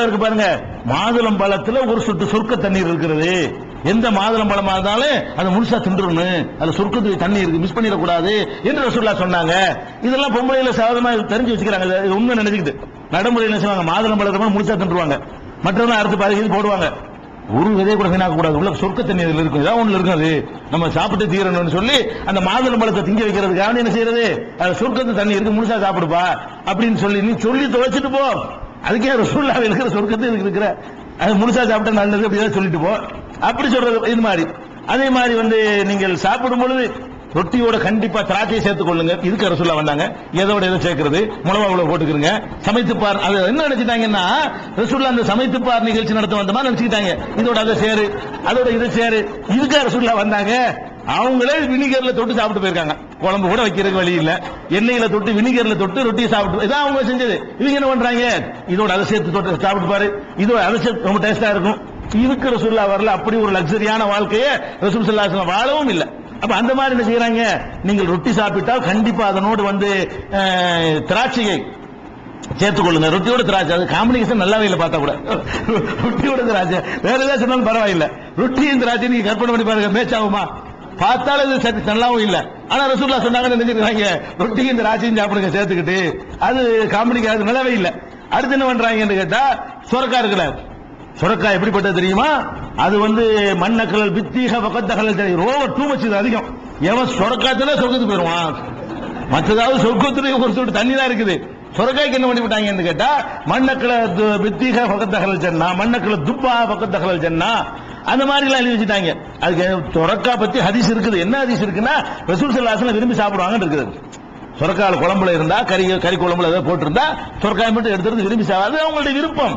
இருக்கு பாருங்க, மாதுளம் பழத்துல ஒரு சொட்டு சொர்க்க தண்ணீர் இருக்கிறது. எந்த மாதுளம் பழமா இருந்தாலும் அதை முழுசா தின்றணும், அதுல சொர்க்கத்துக்கு தண்ணி இருக்கு, மிஸ் பண்ணிடக்கூடாது என்று ரசூலுல்லாஹ் சொன்னாங்க. இதெல்லாம் பொம்பளையில சாதமா தெரிஞ்சு வச்சுக்கிறாங்க. இது உண்மை நினைச்சுக்கிட்டு நடைமுறையில் செய்வாங்க. மாதுளம் பழத்தை முழுசா தின்றுவாங்க, மற்றவங்க அறுத்து பாதி போடுவாங்க. ஒரு விதையை கூட வீணாக்க கூடாது, உள்ள சொர்க்க தண்ணி இதுல இருக்கும், ஏதாவது ஒண்ணு இருக்கும், அது நம்ம சாப்பிட்டு தீரணும்னு சொல்லி அந்த மாதுளம் பழத்தை திங்க வைக்கிறதுக்காக என்ன செய்யறது, அது சொர்க்கத்து தண்ணி இருக்கு, முழுசா சாப்பிடுப்பா அப்படின்னு சொல்லி நீ சொல்லி தொலைச்சிட்டு போ. அதுக்கே ரசூலுல்லாஹ் இருக்கிற சொர்க்கத்தை இருக்கிற அது முழுசா சாப்பிட்டா நல்லது அப்படிதான் சொல்லிட்டு போ அப்படி சொல்றது. இது மாதிரி அதே மாதிரி நீங்கள் சாப்பிடும் பொழுது ரொட்டியோட கண்டிப்பா திராட்சையை சேர்த்துக் கொள்ளுங்க. இதுக்கு ரசூலுல்லாஹ் வந்தாங்க. எதோட எதை சேர்க்கிறது, மிளகாவுல போட்டுக்கிறங்க. சமைத்து பார், அது என்ன நினைச்சிட்டாங்கன்னா ரசூலுல்லாஹ் அந்த சமைத்து பார் நிகழ்ச்சி நடத்த வந்த மாதிரி நினைச்சுக்கிட்டாங்க. இதோட அதை சேரு, அதோட இதை சேரு. இதுக்கு ரசூலுல்லாஹ் வந்தாங்க. அவங்களே வினிகர்ல தொட்டு சாப்பிட்டு போயிருக்காங்க. குழம்பு கூட வைக்கிறதுக்கு வழி இல்ல, எண்ணெயில தொட்டு வினிகர்ல தொட்டு ரொட்டி சாப்பிட்டு, இதான் அவங்க செஞ்சது. இவங்க என்ன பண்றாங்க, இதோட அதை சேர்த்து தொட்டு சாப்பிட்டு பாரு, இதோட அதை சேர்த்து ரொம்ப டேஸ்டா இருக்கும். இதுக்கு ரசூலுல்லாஹ் வரல. அப்படி ஒரு லக்ஸரியான வாழ்க்கையை ரசூல் ஸல்லல்லாஹு அலைஹி வஸல்லம் வாழவும் இல்லை. அப்ப அந்த மாதிரி என்ன செய்யறாங்க, நீங்கள் ரொட்டி சாப்பிட்டால் கண்டிப்பா அதனோடு திராட்சையை சேர்த்துக் கொள்ளுங்க. ரொட்டியோட திராட்சை, அது காம்பினேஷன் நல்லாவே இல்லை. பார்த்தா கூட ரொட்டியோட திராட்சை வேற ஏதாவது சொன்னாலும் பரவாயில்லை, ரொட்டியும் திராட்சை நீங்க கற்பனை பண்ணி பாருங்க, மேட்ச் ஆகுமா? பார்த்தாலும் இது சரி நல்லாவும் இல்ல. ஆனா ரசூலுல்லாஹ் சொன்னாங்க நினைச்சிருக்காங்க, ரொட்டியும் திராட்சையும் சாப்பிடுங்க சேர்த்துக்கிட்டு, அது காம்பினேஷன் நல்லாவே இல்லை. அடுத்து என்ன பண்றாங்கன்னு கேட்டா, சொரக்காய் இருக்குல்ல, சொரக்காய் எப்படிப்பட்டது தெரியுமா? அது மண்ணக்கல் பித்தீக பக்கத்தகல் தெரியும், ஓவர் டூ மச், இது அதிகம். எவன் சொரக்காத்துல சொர்க்கத்துக்கு போயிருவான், மற்றதாவது சொர்க்கத்துல ஒரு சொட்டு தண்ணி தான் இருக்குது. சொரக்காய்க்கு என்ன பண்ணி விட்டாங்கன்னு கேட்டா, மண்ணக்கல பித்தீக பக்கத்தகல் ஜன்னா, மண்ணக்கல துப்பா பக்கத்தகல் ஜன்னா, அந்த மாதிரி எல்லாம் எழுதி வச்சுட்டாங்க. அதுக்கு சொரக்காய் பத்தி ஹதீஸ் இருக்குது. என்ன ஹதீஸ் இருக்குன்னா, ரசூல் ஸல்லல்லாஹு அலைஹி வஸல்லம் விரும்பி சாப்பிடுவாங்கன்னு இருக்குது. சொரக்காய் குழம்புல இருந்தா, கறி குழம்புல ஏதாவது போட்டிருந்தா சொரக்காய் மட்டும் எடுத்துறது விரும்பி சாப்பிடாது, அவங்களுடைய விருப்பம்.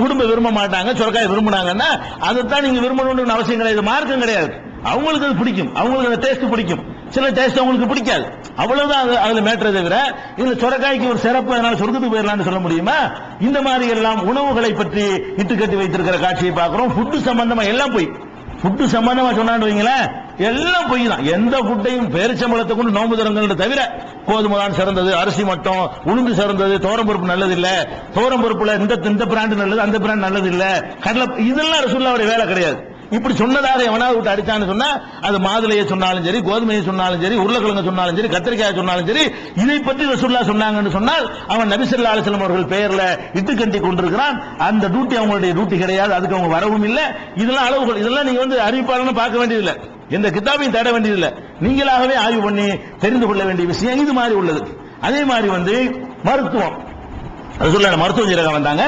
உடம்ப விரும்ப மாட்டாங்க, சொரக்காய் விரும்பினாங்கன்னா அதைத்தான் நீங்க விரும்பணும்னு அவசியம் கிடையாது, மார்க்கம் கிடையாது. அவங்களுக்கு அது பிடிக்கும், அவங்களுக்கு அந்த டேஸ்ட் பிடிக்கும், சில டேஸ்ட் அவங்களுக்கு பிடிக்காது, அவ்வளவுதான் அதுல மேட்டரை தவிர இதுல சொரக்காய்க்கு ஒரு சிறப்பு அதனால சொர்க்கத்துக்கு போயிடலாம்னு சொல்ல முடியுமா? இந்த மாதிரி எல்லாம் உணவுகளை பற்றி இட்டுக்கட்டி வைத்திருக்கிற காட்சியை பார்க்கிறோம். ஃபுட்டு சம்பந்தமா எல்லாம் போய், ஃபுட்டு சம்பந்தமா சொன்னான்னு வைங்களேன், எல்லாம் பொய் தான். எந்த ஃபுட்டையும் பேரிச்சம்பழத்தை கொண்டு நோம்பு தரங்கள் தவிர, கோதுமை தான் சிறந்தது, அரிசி மட்டும், உளுந்து சிறந்தது, தோரம்பருப்பு நல்லது இல்ல, தோரம்பருப்புல இந்த பிராண்டு நல்லது, அந்த பிராண்ட் நல்லது இல்ல, கடலை, இதெல்லாம் ரசூலுல்லாஹ்வுடைய வேலை கிடையாது. இப்படி சொன்னதாக எவனாவது விட்டு அடிச்சான்னு சொன்னா, அது மாதுளையை சொன்னாலும் சரி, கோதுமையை சொன்னாலும் சரி, உருளைக்கிழங்கு சொன்னாலும் சரி, கத்திரிக்காய் சொன்னாலும் சரி, இதை பற்றி ரசூலுல்லாஹ் சொன்னாங்கன்னு சொன்னால் அவன் நபி ஸல்லல்லாஹு அலைஹி வஸல்லம் அவர்கள் பெயர்ல இட்டுக்கட்டி கொண்டிருக்கிறான். அந்த டியூட்டி அவங்களுடைய டியூட்டி கிடையாது, அதுக்கு அவங்க வரவும் இல்லை. இதெல்லாம் அளவுகள், இதெல்லாம் நீங்க அறிவிப்பாளர்னு பார்க்க வேண்டியதில்லை, எந்த கிதாபையும் தேட வேண்டியதில்லை, நீங்களாகவே ஆய்வு பண்ணி தெரிந்து கொள்ள வேண்டிய விஷயம் இது மாதிரி உள்ளது. அதே மாதிரி மருத்துவம், ரசூலுல்லாஹ் மருத்துவம் செய்யறதுக்கு வந்தாங்க.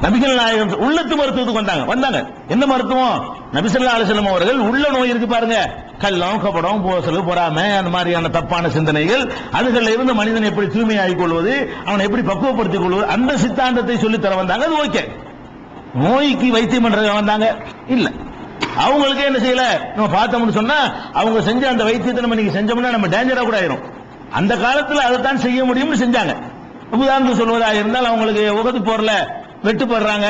நபிகள் நாயகம் உள்ளத்து மருத்துவத்துக்கு வந்தாங்க. என்ன மருத்துவம்? நபி ஸல்லல்லாஹு அலைஹி வஸல்லம் அவர்கள் உள்ள நோய் இருக்கு பாருங்க, கள்ளம் கபடம் போசல் பொறாமை, அந்த மாதிரியான தப்பான சிந்தனைகள், அதுகளில் இருந்து மனிதனை எப்படி தூய்மையாகிக் கொள்வது, அவனை எப்படி பக்குவப்படுத்திக் கொள்வது, அந்த சித்தாந்தத்தை சொல்லி தர வந்தாங்க. அது ஓகே. நோய்க்கு வைத்தியம் பண்றது வந்தாங்க இல்ல. அவங்களுக்கு என்ன செய்யல, நம்ம பார்த்தோம்னு சொன்னா அவங்க செஞ்ச அந்த வைத்தியத்தை நம்ம நீங்க செஞ்சோம்னா நம்ம டேஞ்சரா கூட ஆயிரும். அந்த காலத்துல அதைத்தான் செய்ய முடியும்னு செஞ்சாங்க. உதாரணத்துக்கு சொல்வதாக இருந்தால், அவங்களுக்கு உகது போர்ல வெட்டு போடுறாங்க,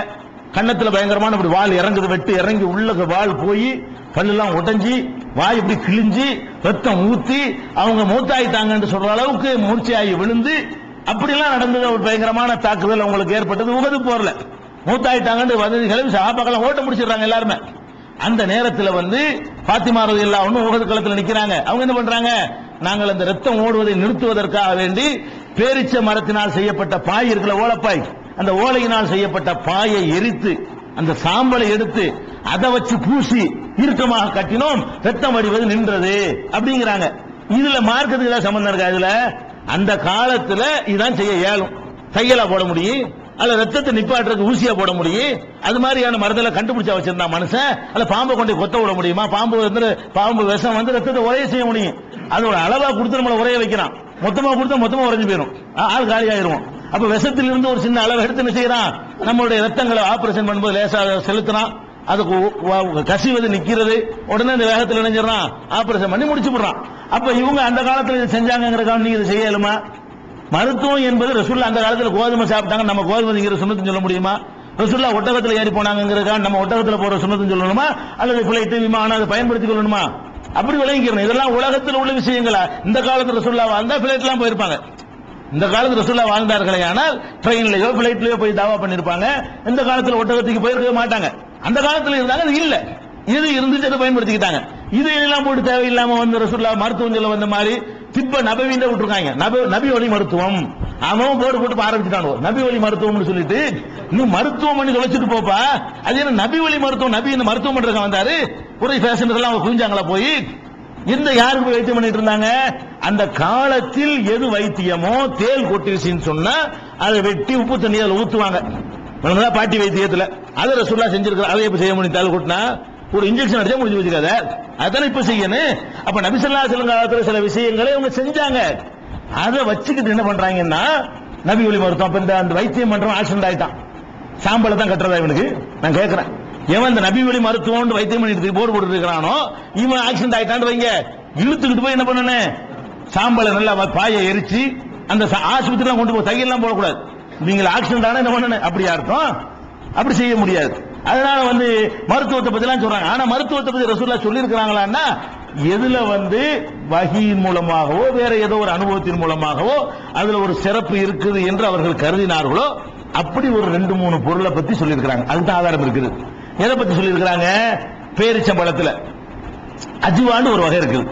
கன்னத்துல பயங்கரமான இப்படி வால் இறங்குது, வெட்டு இறங்கி உள்ள வால் போய் பல்லெல்லாம் உடைஞ்சி வாய் இப்படி கிழிஞ்சி ரத்தம் ஊத்தி அவங்க மூத்தாயிட்டாங்கன்னு சொல்ற அளவுக்கு மூர்ச்சையாகி விழுந்து அப்படிலாம் நடந்தது. ஒரு பயங்கரமான தாக்குதல் அவங்களுக்கு ஏற்பட்டது உகது போர்ல. மூத்தாயிட்டாங்கன்னு வதந்திகளை சஹாபாக்கள் ஓட்ட முடிச்சிடுறாங்க எல்லாருமே. அந்த நேரத்தில் பாத்திமா ரலியல்லாஹு அன்ஹா உஹது களத்தில் நிக்கிறாங்க. அவங்க என்ன பண்றாங்க, நாங்கள் அந்த ரத்தம் ஓடுவதை நிறுத்துவதற்காக வேண்டி பேரிச்ச மரத்தினால் செய்யப்பட்ட பாய் இருக்குல்ல, ஓலப்பாய், அந்த ஓலையினால் செய்யப்பட்ட பாயை எரித்து அந்த சாம்பலை எடுத்து அதை வச்சு பூசி இறுக்கமாக கட்டினோம், ரத்தம் வடிவது நின்றது அப்படிங்கிறாங்க. இதுல மார்க்கத்துக்கு ஏதாவது சம்பந்தம் இருக்கா? இதுல அந்த காலத்துல இதான் செய்ய இயலும். தையலா போட முடியும், அல்ல ரத்தத்தை நிப்பாட்டுறதுக்கு ஊசியா போட முடியும். அது மாதிரியான மருந்துல கண்டுபிடிச்சா வச்சிருந்தா மனுஷன், அல்ல பாம்பை கொண்டு கொத்த விட முடியுமா? பாம்பு விஷம் ரத்தத்தை உரைய செய்ய முடியும். அதோட அளவா கொடுத்து நம்மளை உரைய வைக்கிறான், மொத்தமா கொடுத்தா மொத்தமா உறைஞ்சு போயிடும், ஆள் காலி ஆயிருவோம். அப்ப விஷத்தில் இருந்து ஒரு சின்ன அளவு எடுத்து என்ன செய்யறான், நம்மளுடைய ரத்தங்களை ஆபரேஷன் பண்ணும்போது லேசா செலுத்தினான், அதுக்கு கசிவது நிக்கிறது, உடனே இந்த வேகத்தில் இணைஞ்சிடறான், ஆபரேஷன் பண்ணி முடிச்சு விடுறான். அப்ப இவங்க அந்த காலத்துல இதை செஞ்சாங்கிறக்காக நீங்க இதை செய்யலுமா? மருத்துவம் என்பது ரசூலுல்லாஹ் அந்த காலத்துல கோதுமை சாப்பிட்டாங்க, நம்ம கோதுமைங்கிற சுண்ணத்துன்னு சொல்ல முடியுமா? ரசூலுல்லாஹ் ஒட்டகத்துல ஏறி போனாங்கிறக்காக நம்ம ஒட்டகத்துல போற சுண்ணத்துன்னு சொல்லணுமா? அல்லது பிளைட் விமானம் அதை பயன்படுத்திக் கொள்ளணுமா? அப்படி விளங்கிக்கிறோம். இதெல்லாம் உலகத்தில் உள்ள விஷயங்களா? இந்த காலத்துல ரசூலுல்லாஹ் வாழ்ந்தா பிளைட் எல்லாம் போயிருப்பாங்க, இந்த காலத்துல ரசூலுல்லாஹ் வாழ்ந்தார்களே ஆனால் ட்ரெயின்லயோ பிளைட்லயோ போய் தாவா பண்ணிருப்பாங்க. இந்த காலத்துல ஒட்டகத்துக்கு போயிருக்க மாட்டாங்க. அந்த காலத்துல இருந்தாங்க, அது இல்ல. இது இருந்துச்சு, அதை பயன்படுத்திக்கிட்டாங்க. இது எல்லாம் போட்டு தேவையில்லாம வந்து ரசூலுல்லாஹ் மருத்துவம் சொல்ல வந்த மாதிரி திப்ப நபவின்னு விட்டுருக்காங்க. நபி வழி மருத்துவம் அவன் போட்டு ஆரம்பிச்சுட்டானோ நபி வழி மருத்துவம்னு சொல்லிட்டு, நீ மருத்துவம் பண்ணி தொலைச்சிட்டு போப்பா. அது என்ன நபி வழி மருத்துவம்? நபி இந்த மருத்துவம் பண்றதுக்கு வந்தாரு. ஒரு ஃபேஷன் எல்லாம் அவங்க புரிஞ்சாங்களா போய் இந்த யாருக்கு போய் வைத்தியம் பண்ணிட்டு இருந்தாங்க? அந்த காலத்தில் எது வைத்தியமோ தேல் கொட்டிருச்சுன்னு சொன்னா அதை வெட்டி உப்பு தண்ணியால் ஊத்துவாங்க. பாட்டி வைத்தியத்துல அதை ரசூலுல்லாஹ் செஞ்சிருக்காரு. அதை எப்ப செய்ய முடியும்? தேல் கொட்டினா ஒரு இன்ஜெக்ஷன் அடிச்சா முடிஞ்சு வச்சுக்காத. அதான இப்ப செய்யணும். அப்ப நபி ஸல்லல்லாஹு அலைஹி வஸல்லம் காலத்துல சில விஷயங்களை அவங்க செஞ்சாங்க. அதை வச்சுக்கிட்டு என்ன பண்றாங்கன்னா நபி வழி மருத்துவம். அப்ப இந்த அந்த வைத்தியம் பண்றவன் ஆக்சிடென்ட் ஆயிட்டான், சாம்பலை தான் கட்டுறதா இவனுக்கு? நான் கேட்கிறேன், எவன் இந்த நபி வழி மருத்துவம் வைத்தியம் பண்ணிட்டு போர்டு போட்டு இருக்கிறானோ இவன் ஆக்சிடென்ட் ஆயிட்டான்னு வைங்க, இழுத்துக்கிட்டு போய் என்ன பண்ணனே, சாம்பலை நல்லா பாயை எரிச்சு அந்த ஆஸ்பத்திரி கொண்டு போய் தையெல்லாம் போடக்கூடாது. நீங்க ஆக்சிடென்ட் ஆனா என்ன பண்ணனே? அப்படி அர்த்தம், அப்படி செய்ய முடியாது. அதனால வந்து மருத்துவத்தை பத்தி எல்லாம் சொல்றாங்க. ஆனா மருத்துவத்தை பத்தி ரசூலுல்லாஹ் சொல்லி இருக்கிறாங்களான்னா எதுல வந்து வஹீயின் மூலமாகவோ வேற ஏதோ ஒரு அனுபவத்தின் மூலமாகவோ அதுல ஒரு சிறப்பு இருக்குது என்று அவர்கள் கருதினார்களோ அப்படி ஒரு 2-3 பொருளை பத்தி சொல்லி இருக்கிறாங்க. அதுதான் ஆதாரம் இருக்குது. எதை பத்தி சொல்லி இருக்கிறாங்க? பேரிச்சம்பழத்துல அஜ்வான்னு ஒரு வகை இருக்குது.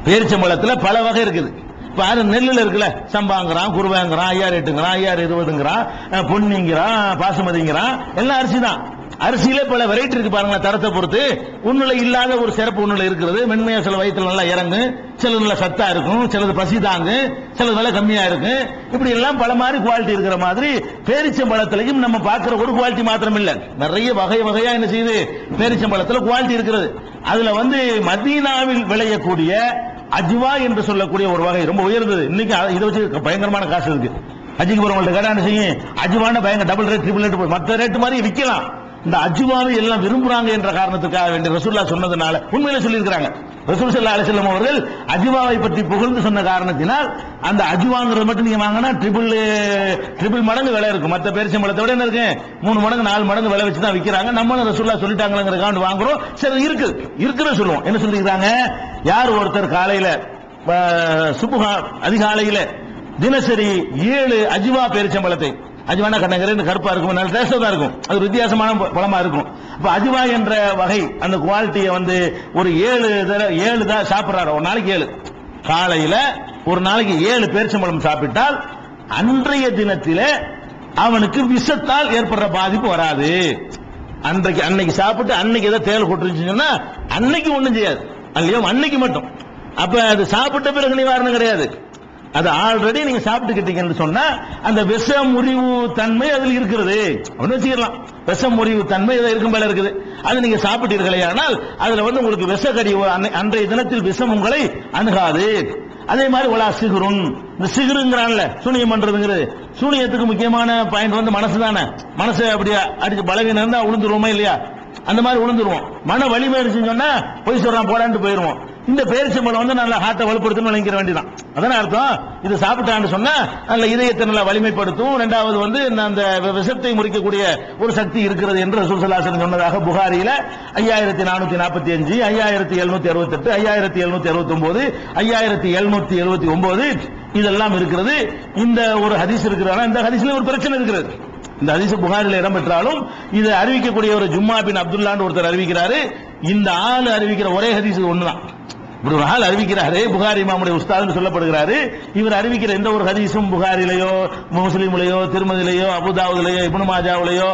பேரிச்சம்பழத்துல பல வகை இருக்குது. இப்ப நெல்லுல இருக்குல்ல, சம்பாங்கிறான், குருவாங்கிறான், 5008ங்கிறான், 5020ங்கிறான், பொன்னிங்கிறான், பாசுமதிங்கிறான், எல்லாம் அரிசி தான். அரிசியில பல வெரைட்டி இருக்கு பாருங்க, தரத்தை பொறுத்து. ஒண்ணுல இல்லாத ஒரு சிறப்பு ஒண்ணுல இருக்கிறது. மென்மையா சில வயிற்றுல நல்லா இறங்கு, சிலது நல்லா சத்தா இருக்கும், சிலது பசி தாங்கு, சிலது விலை கம்மியா இருக்கு. இப்படி எல்லாம் பல மாதிரி குவாலிட்டி இருக்கிற மாதிரி பேரிச்சம்பழத்திலையும் நம்ம பார்க்கிற ஒரு குவாலிட்டி மாத்திரம் இல்ல, நிறைய வகை வகையா என்ன செய்யுது பேரிச்சம்பழத்துல குவாலிட்டி இருக்கிறது. அதுல வந்து மதீனாவில் விளையக்கூடிய அஜ்வா என்று சொல்லக்கூடிய ஒரு வகை ரொம்ப உயர்ந்தது. இன்னைக்கு இதை வச்சு பயங்கரமான காசு இருக்கு. அஜிக்கு போறவங்கள்ட்ட கேட்டா என்ன செய்யும்? அஜ்வான பயங்கர டபுள் ரேட், ட்ரிபிள் ரேட், மற்ற ரேட் மாதிரி விற்கலாம். இந்த அஜ்வாவை எல்லாம் விரும்புறாங்க என்ற காரணத்துக்காக வேண்டிய ரசூலுல்லாஹ் சொன்னதுனால உண்மையில சொல்லியிருக்கிறாங்க. ரசூல் ஸல்லல்லாஹு அலைஹி வஸல்லம் அவர்கள் அஜ்வாவை பற்றி புகழ்ந்து சொன்ன காரணத்தினால் அந்த அஜ்வாங்கிறது மட்டும் நீங்க வாங்கினா ட்ரிபிள் மடங்கு விலை இருக்கும். மற்ற பேரிச்சம்பழத்தை விட என்ன இருக்கு? 3 மடங்கு 4 மடங்கு விலை வச்சு தான் விற்கிறாங்க. நம்மளும் ரசூலுல்லாஹ் சொல்லிட்டாங்கிறதுக்காக வாங்குறோம். சரி இருக்குன்னு சொல்லுவோம். என்ன சொல்லியிருக்காங்க? யார் ஒருத்தர் காலையில சுபஹா அதிகாலையில தினசரி 7 அஜ்வா பேரிச்சம்பழத்தை, அஜ்வானா கண்ணங்கரை கருப்பா இருக்கும், நல்ல டேஸ்டா தான் இருக்கும், அது வித்தியாசமான பழமா இருக்கும். அப்ப அஜ்வா என்ற வகை அந்த குவாலிட்டியை வந்து ஒரு 7 தான் சாப்பிடுறாரு. ஒரு நாளைக்கு 7, காலையில ஒரு நாளைக்கு 7 பேரிச்சம்பழம் சாப்பிட்டால் அன்றைய தினத்திலே அவனுக்கு விஷத்தால் ஏற்படுற பாதிப்பு வராது. அன்னைக்கு சாப்பிட்டு அன்னைக்கு ஏதோ தேல் கொட்டுருச்சுன்னா அன்னைக்கு ஒண்ணும் செய்யாது, அல்லையோ அன்னைக்கு மட்டும். அப்ப அது சாப்பிட்ட பிறகு நிவாரணம் கிடையாது. அது ஆல்ரெடி நீங்க சாப்பிட்டுக்கிட்டீங்கன்னு சொன்னா அந்த விஷ முறிவு தன்மை அதில் இருக்கிறது. ஒண்ணு வச்சுக்கலாம், விஷ முறிவு தன்மை இருக்கும் போல இருக்குது. அது நீங்க சாப்பிட்டீர்களே ஆனால் அதுல வந்து உங்களுக்கு விஷக்கடி அன்றைய தினத்தில் விஷம் உங்களை அணுகாது. அதே மாதிரி ஒலா சிகுருன், இந்த சிகுருங்கிறான்ல சூனியம் பண்றதுங்கிறது, சூனியத்துக்கு முக்கியமான பாயிண்ட் வந்து மனசு தானே. மனசு அப்படியே அடிச்சு பலவீனம் இருந்தா உளுந்துருவோமா இல்லையா? அந்த மாதிரி உளுந்துருவோம். மன வலிமை இருந்துச்சுன்னு சொன்னா பொய் சொல்றான் போடான்னு போயிருவோம். இந்த பேரிச்சம்பழம் வந்து நல்லா ஹார்ட்டை வலுப்படுத்தணும் நினைக்கிற வேண்டியதான். அதான அர்த்தம். இது சாப்பிட்டான்னு சொன்னா நல்ல இதயத்தை நல்லா வலிமைப்படுத்தும். இரண்டாவது வந்து அந்த விஷத்தை முறிக்கக்கூடிய ஒரு சக்தி இருக்கிறது என்று ரசூல் ஸல்லல்லாஹு அலைஹி வஸல்லம் சொன்னதாக புகாரில 5445, 5768, 5769, 5779 இதெல்லாம் இருக்கிறது. இந்த ஒரு ஹதீஸ் இருக்கிறாங்க. இந்த ஹதீஸ்ல ஒரு பிரச்சனை இருக்கிறது. இந்த ஹதீஸ் புகாரில இடம்பெற்றாலும் இது அறிவிக்கக்கூடிய ஒரு ஜும்மா பின் அப்துல்லான்னு ஒருத்தர் அறிவிக்கிறாரு. இந்த ஆள் அறிவிக்கிற ஒரே ஹதீஸ் ஒண்ணுதான். இப்படி ஒரு ஆள் அறிவிக்கிறாரு, புகாரி இமாமுடைய உஸ்தாதுன்னு சொல்லப்படுகிறாரு. இவர் அறிவிக்கிற எந்த ஒரு ஹதீஸும் புகாரிலேயோ முஸ்லிம்லயோ திருமதியிலேயோ அபுதாவுலையோ இப்னு மாஜாவுலையோ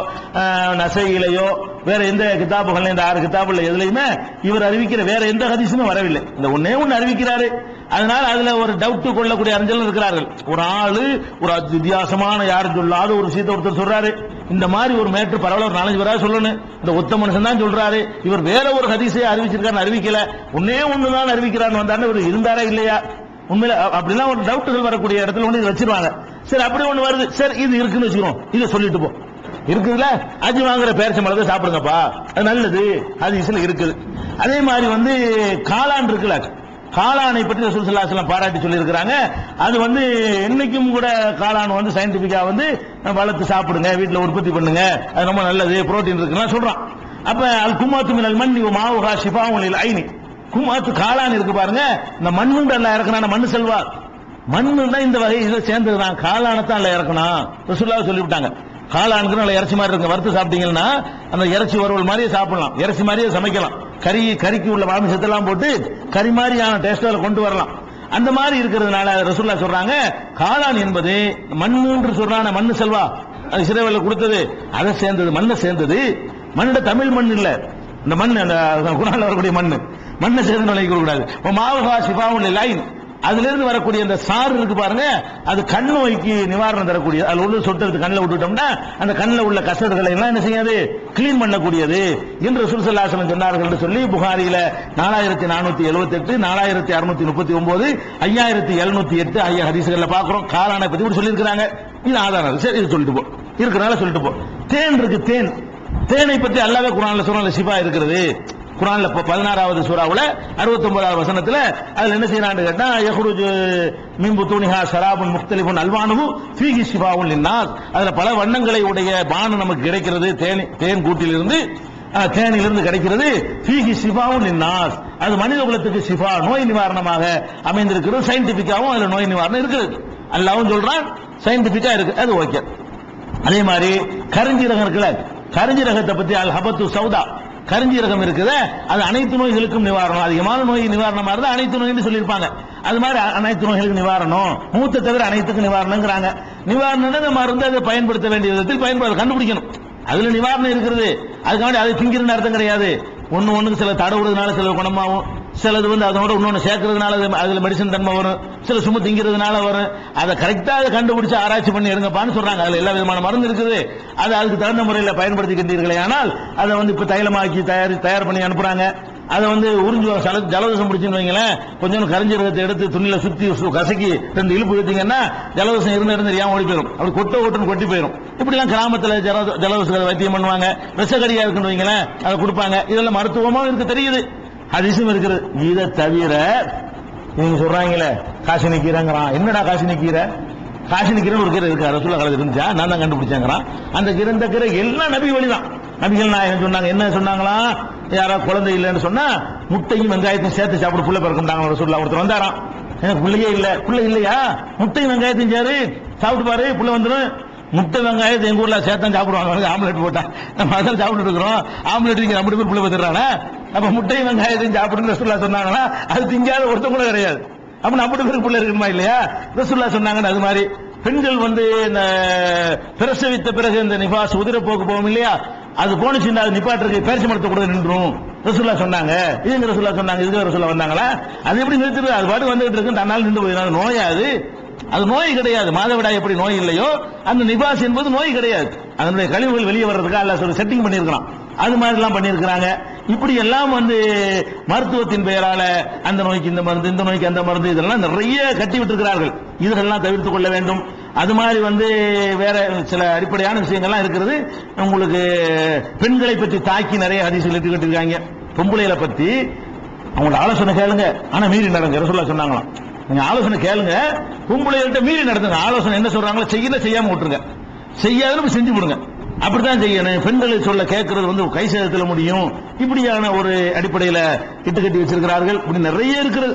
நசையிலையோ வேற எந்த கிதாபுகள், இந்த 6 கிதாபுல எதுலையுமே இவர் அறிவிக்கிற வேற எந்த ஹதீஸுமே வரவில்லை. இந்த ஒன்னே ஒன்னு அறிவிக்கிறாரு. அதனால அதுல ஒரு டவுட் கொள்ளக்கூடிய அறிஞர்கள் இருக்கிறார்கள். ஒரு ஆளு ஒரு வித்தியாசமான யாரும் சொல்லாத ஒரு விஷயத்தை ஒருத்தர் சொல்றாரு. இந்த மாதிரி ஒரு மேற்று பரவல ஒரு 4 பேராக சொல்லணும். இந்த ஒத்த மனுஷன் தான் சொல்றாரு, இவர் வேற ஒரு ஹதீஸை அறிவிச்சிருக்காரு, அறிவிக்கல, ஒன்னே ஒண்ணுதான் அறிவிக்கிறான்னு வந்தாரு. இவர் இருந்தாரா இல்லையா? உண்மையில அப்படிலாம் ஒரு டவுட்டுகள் வரக்கூடிய இடத்துல ஒண்ணு வச்சிருவாங்க. சரி அப்படி ஒண்ணு வருது, சரி இது இருக்குன்னு வச்சுக்கிறோம், இதை சொல்லிட்டு போ. இருக்குதுல அஜி வாங்குற பேரிச்சம்பழத்தை சாப்பிடுங்கப்பா, அது நல்லது, ஹதீஸ்ல இருக்குது. அதே மாதிரி வந்து காளான் இருக்குல்ல, காளானை பற்றி ரசூல் ஸல்லல்லாஹு அலைஹி வஸல்லம் பாராட்டி சொல்லி இருக்கிறாங்க. அது வந்து இன்னைக்கும் கூட காளான் வந்து சயின்டிபிக்கா வந்து வளர்த்து சாப்பிடுங்க, வீட்டில் உற்பத்தி பண்ணுங்க, அது ரொம்ப நல்லது, புரோட்டீன் இருக்குன்னு சொல்றான். அப்ப அல் குமாத்து மினல் மன்னி வ மாவுஹா ஷிஃபாஉன் லில் ஐனி, குமாத்து காளான் இருக்கு பாருங்க, இந்த மண்ணுண்டு எல்லாம் இறக்குறான மண்ணு செல்வா, மண்ணுன்னா இந்த வகை இதை சேர்ந்ததுதான். காளானத்தான் அல்ல இறக்கணும் ரசூலுல்லாஹ் சொல்லிவிட்டாங்க. காளானுக்கு நல்ல இறைச்சி மாதிரி இருக்கு, வறுத்து சாப்பிட்டீங்கன்னா அந்த இறைச்சி வறுவல் மாதிரியே சாப்பிடலாம், இறைச்சி மாதிரியே சமைக்கலாம், கறிக்கு உள்ள மாமிசத்தெல்லாம் போட்டு கறி மாதிரியான டேஸ்ட்ல கொண்டு வரலாம். அந்த மாதிரி இருக்கிறதுனால ரசூலுல்லாஹ் சொல்றாங்க காளான் என்பது மண்ணு சொல்றான மண்ணு செல்வா அது சிறைவெல்ல கொடுத்தது அதை சேர்ந்தது, மண்ணை சேர்ந்தது. மண்ணோட தமிழ் மண் இல்ல, இந்த மண் அந்த குர்ஆன்ல வரக்கூடிய மண்ணை சேர்ந்து நினைக்க கூடாது. மாவுஹா ஷிஃபாவுல் லில், அதுல இருந்து வரக்கூடிய அந்த சாறு இருக்கு பாருங்க, அது கண் நோய்க்கு நிவாரணம் தரக்கூடியது. அதுல உள்ள சொட்டு கண்ணில் விட்டுட்டோம்னா அந்த கண்ணில் உள்ள கசடுகளை எல்லாம் என்ன செய்யாது, கிளீன் பண்ணக்கூடியது என்று ரசூல் ஸல்லல்லாஹு அலைஹி வஸல்லம் சொன்னார்கள் என்று சொல்லி புகாரியில 4478, 4639, 5708 ஆகிய ஹதீஸ்கள்ல பாக்குறோம். காளானை பத்தி கூட சொல்லி இருக்காங்க. இது ஆதாரம். சரி, இது சொல்லிட்டு போ, இருக்கிறனால சொல்லிட்டு போ. தேன் இருக்கு, தேனை பத்தி அல்லாஹ்வே குர்ஆன்ல சொல்றான், ஷிஃபா இருக்கிறது. குர்ஆன்ல 16வது சூராவுல 69வது வசனத்துல அதுல என்ன செய்யறான்னு கேட்டா, யஹ்ருஜு மின் புத்தூனிஹா ஷராபுன் முக்தலிஃபுன் அல்வானுஹு ஃபீஹி ஷிஃபாஉன் லின்னாஸ், அதுல பல வண்ணங்களை உடைய பானம் நமக்கு கிடைக்கிறது. தேன் கூட்டிலிருந்து தேனிலிருந்து கிடைக்கிறது. ஃபீஹி ஷிஃபாஉன் லின்னாஸ், அது மனித குலத்துக்கு ஷிஃபா, நோய் நிவாரணமாக அமைந்திருக்கிறது. சயின்டிபிக்காவும் அதுல நோய் நிவாரணம் இருக்குது. அல்லாஹ்வும் சொல்றான் சயின்டிபிக்கா இருக்கு, அது ஓகே. அதே மாதிரி கரிஞ்சீரகம் இருக்குல்ல, கரிஞ்சீரகத்தை பத்தி அல் ஹபத்து சௌதா, கரிஞ்சீரகம் இருக்குது, அது அனைத்து நோய்களுக்கும் நிவாரணம். அதிகமான நோய் நிவாரணமா இருந்தா அனைத்து நோய்னு சொல்லியிருப்பாங்க. அது மாதிரி அனைத்து நோய்களுக்கு நிவாரணம், மூத்த தவிர அனைத்துக்கும் நிவாரணம்ங்கிறாங்க. நிவாரணம் மருந்து அதை பயன்படுத்த வேண்டிய விதத்தில் கண்டுபிடிக்கணும். அதுல நிவாரணம் இருக்கிறது, அதுக்காண்டி அது திங்கிறன்னு அர்த்தம் கிடையாது. ஒண்ணுக்கு சில தடவுறதுனால சில குணமாகும், சிலது அதோட இன்னொன்னு சேர்க்கறதுனால அதுல மெடிசன் தன்மை வரும், சில சும்மா திங்கிறதுனால வரும். அதை கரெக்டா அதை கண்டுபிடிச்சு ஆராய்ச்சி பண்ணி எடுங்கப்பான்னு சொல்றாங்க. அதுல எல்லா விதமான மருந்து இருக்குது, அதை அதுக்கு தகுந்த முறையில் பயன்படுத்திக்கிட்டீர்களே ஆனால் அதை இப்ப தைலமாக்கி தயார் பண்ணி அனுப்புறாங்க. அதை உறிஞ்சு ஜலதோஷம் பிடிச்சுன்னு வைங்களேன், கொஞ்சம் கரிஞ்சீரகத்தை எடுத்து துணியில சுத்தி கசக்கி 2 இழுப்பு வைத்தீங்கன்னா ஜலதோஷம் இருந்து தெரியாம ஓடி போயிடும், அப்படி ஓட்டுன்னு கொட்டி போயிடும். இப்படி எல்லாம் கிராமத்துல ஜலதோஷத்தை வைத்தியம் பண்ணுவாங்க. விஷக்கடியா இருக்குன்னு வைங்களேன், அதை கொடுப்பாங்க. இதெல்லாம் மருத்துவமும் இருக்கு, தெரியுது, ஹதீஸும் இருக்குது. இதை தவிர நீங்க சொல்றாங்களே காசினி கீரைங்கிறான். என்னடா காசினி கீரை? காசினி கீரை ஒரு கீரை இருக்கு, ரசூலுல்லாஹ் காலத்துல இருந்துச்சா, நான் தான் கண்டுபிடிச்சேங்கிறான். அந்த கீரை இந்த கீரை எல்லாம் நபி வழிதான். நபிகள் நாயகம் சொன்னாங்க. என்ன சொன்னாங்களா, யாராவது குழந்தை இல்லைன்னு சொன்னா முட்டையும் வெங்காயத்தையும் சேர்த்து சாப்பிட புள்ள பிறக்கும்டாங்க. ரசூலுல்லாஹ் ஒருத்தர் வந்தாராம், எனக்கு பிள்ளையே பிள்ளை இல்லையா, முட்டையும் வெங்காயத்தையும் சேரு சாப்பிட்டு பாரு புள்ள வந்துடும். முட்டை வெங்காயத்தை எங்க ஊர்ல சேர்த்தான் சாப்பிடுவாங்க, ஆம்லெட் போட்டா நம்ம அதான் சாப்பிட்டு இருக்கிறோம். ஆம்லெட் நீங்க 50 பேர் புள்ள வந்துடுறாங்க, அப்ப முட்டையும் வெங்காயத்தையும் சாப்பிடுன்னு ரசூலுல்லாஹ் சொன்னாங்களா? அது திங்காத ஒருத்தம் கூட கிடையாது. அப்ப 50 பேருக்கு புள்ள இருக்குமா இல்லையா? ரசூலுல்லாஹ் சொன்னாங்கன்னு. அது மாதிரி பெண்கள் இந்த பிரசவித்த பிறகு இந்த நிபாஸ் உதிரப்போக்கு போகும் இல்லையா, அது போனுச்சுன்னா அது நிப்பாட்டுறதுக்கு பேரிச்சை மரத்தை கூட நின்றும் ரசூலுல்லாஹ் சொன்னாங்க. இதுங்க ரசூலுல்லாஹ் சொன்னாங்க, இதுக்கு ரசூலுல்லாஹ் வந்தாங்களா? அது எப்படி நிறுத்துறது? அது பாட்டு வந்துட்டு இருக்கு, தன்னால் நின்று போயிடும். நோயாது, அது நோய் கிடையாது. மாதவிடாய் எப்படி நோய் இல்லையோ அந்த நிபாஸ் என்பது நோய் கிடையாது. அதனுடைய கழிவுகள் வெளியே வர்றதுக்கு அல்லாஹ் சொல்லி செட்டிங் பண்ணியிருக்கிறான். அது மாதிரி எல்லாம் பண்ணியிருக்கிறாங்க. இப்படி எல்லாம் மருத்துவத்தின் பெயரால அந்த நோய்க்கு இந்த மருந்து, இந்த நோய்க்கு அந்த மருந்து, இதெல்லாம் நிறைய கட்டி விட்டிருக்கிறார்கள். இதெல்லாம் தவிர்த்துக் கொள்ள வேண்டும். அது மாதிரி வேற சில அடிப்படையான விஷயங்கள்லாம் இருக்கிறது. உங்களுக்கு பெண்களை பற்றி தாக்கி நிறைய ஹதீஸ்கள் எடுத்து கட்டிருக்காங்க. பொம்பளைகளை பத்தி அவங்களோட ஆலோசனை கேளுங்க, ஆனா மீறி நடங்க. ரசூலுல்லாஹ் சொன்னாங்களாம், நீங்க ஆலோசனை கேளுங்க, பொம்பளைகள்ட்ட மீறி நடத்துங்க. ஆலோசனை என்ன சொல்றாங்களோ செய்யாம விட்டுருங்க, செய்யாதுன்னு செஞ்சு விடுங்க. அப்படித்தான் செய்யணும். பெண்களை சொல்ல கேட்கறது கை சேதத்தில் முடியும். இப்படியான ஒரு அடிப்படையில் இட்டு கட்டி வச்சிருக்கிறார்கள். இப்படி நிறைய இருக்கிறது.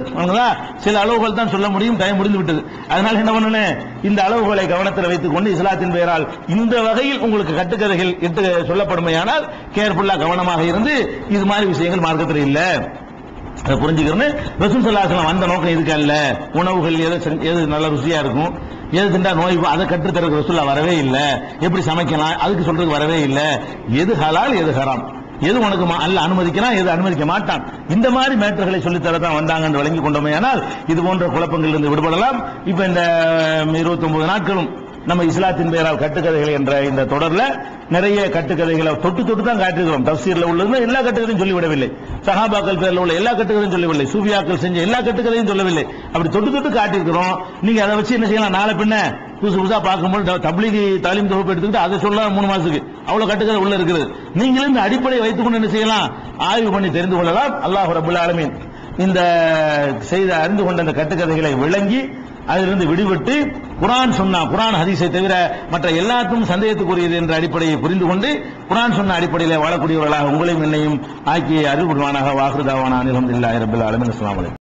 சில அளவுகள் தான் சொல்ல முடியும், டைம் முடிந்து விட்டது. அதனால என்ன பண்ணணும், இந்த அளவுகளை கவனத்தில் வைத்துக் கொண்டு இஸ்லாத்தின் பெயரால் இந்த வகையில் உங்களுக்கு கட்டுக்கதைகள் இட்டு சொல்லப்படுமையானால் கேர்ஃபுல்லா கவனமாக இருந்து இது மாதிரி விஷயங்கள் மார்க்கத்தில் இல்ல அதை புரிஞ்சுக்கிறேன்னு. ரசூல் ஸல்லல்லாஹு அலைஹி வஸல்லம் அந்த நோக்கம் இதுக்கு அல்ல. உணவுகள் எது நல்ல ருசியா இருக்கும், எது திண்டா நோய், அதை கற்றுத்தரக்கு ரசூலுல்லாஹ் வரவே இல்லை. எப்படி சமைக்கலாம் அதுக்கு சொல்றதுக்கு வரவே இல்லை. எது ஹலால் எது ஹராம், எது உனக்கு அல்ல அனுமதிக்கிறான், எது அனுமதிக்க மாட்டான், இந்த மாதிரி மேட்டர்களை சொல்லித்தரதான் வந்தாங்க என்று விளங்கி கொண்டோமேயானால் இது போன்ற குழப்பங்கள் இருந்து விடுபடலாம். இப்ப இந்த 29 நாட்களும் நம்ம இஸ்லாத்தின் பெயரால் கட்டுக்கதைகள் என்ற இந்த தொடர்ல நிறைய கட்டுக்கதைகளை தொட்டு தான் காட்டிருக்கிறோம். தஃசீர்ல உள்ளது எல்லா கட்டுக்கதையும் சொல்லிவிடவில்லை, சஹாபாக்கள் பேர்ல உள்ள எல்லா கட்டுக்கதையும் சொல்லவில்லை, சூஃபியாக்கள் செஞ்ச எல்லா கட்டுக்கதையும் சொல்லவில்லை. அப்படி தொட்டு காட்டியிருக்கிறோம். நீங்க அதை வச்சு என்ன செய்யலாம், நாளை பின்ன புதுசா பார்க்கும்போது தப்லீகி தாலீம் தொகுப்பு எடுத்துக்கிட்டு அதை சொல்லலாம் 3 மாசத்துக்கு அவ்வளவு கட்டுக்கதை உள்ள இருக்கிறது. நீங்களும் இந்த அடிப்படையை வைத்துக் கொண்டு என்ன செய்யலாம், ஆய்வு பண்ணி தெரிந்து கொள்ளலாம். அல்லாஹ் ரப்பல் ஆலமீன் இந்த செய்த அறிந்து கொண்ட அந்த கட்டுக்கதைகளை விளங்கி அதிலிருந்து விடுபட்டு குர்ஆன் ஹதீஸை தவிர மற்ற எல்லாத்தும் சந்தேகத்துக்குரியது என்ற அடிப்படையை புரிந்து கொண்டு குர்ஆன் சொன்ன அடிப்படையில் வாழக்கூடியவர்களாக உங்களையும் என்னையும் ஆக்கி அருள் புரிவானாக. வாஹிரு தாவானா அல்ஹம்துலில்லாஹி ரப்பில் ஆலமீன். அஸ்ஸலாமு அலைக்கும்.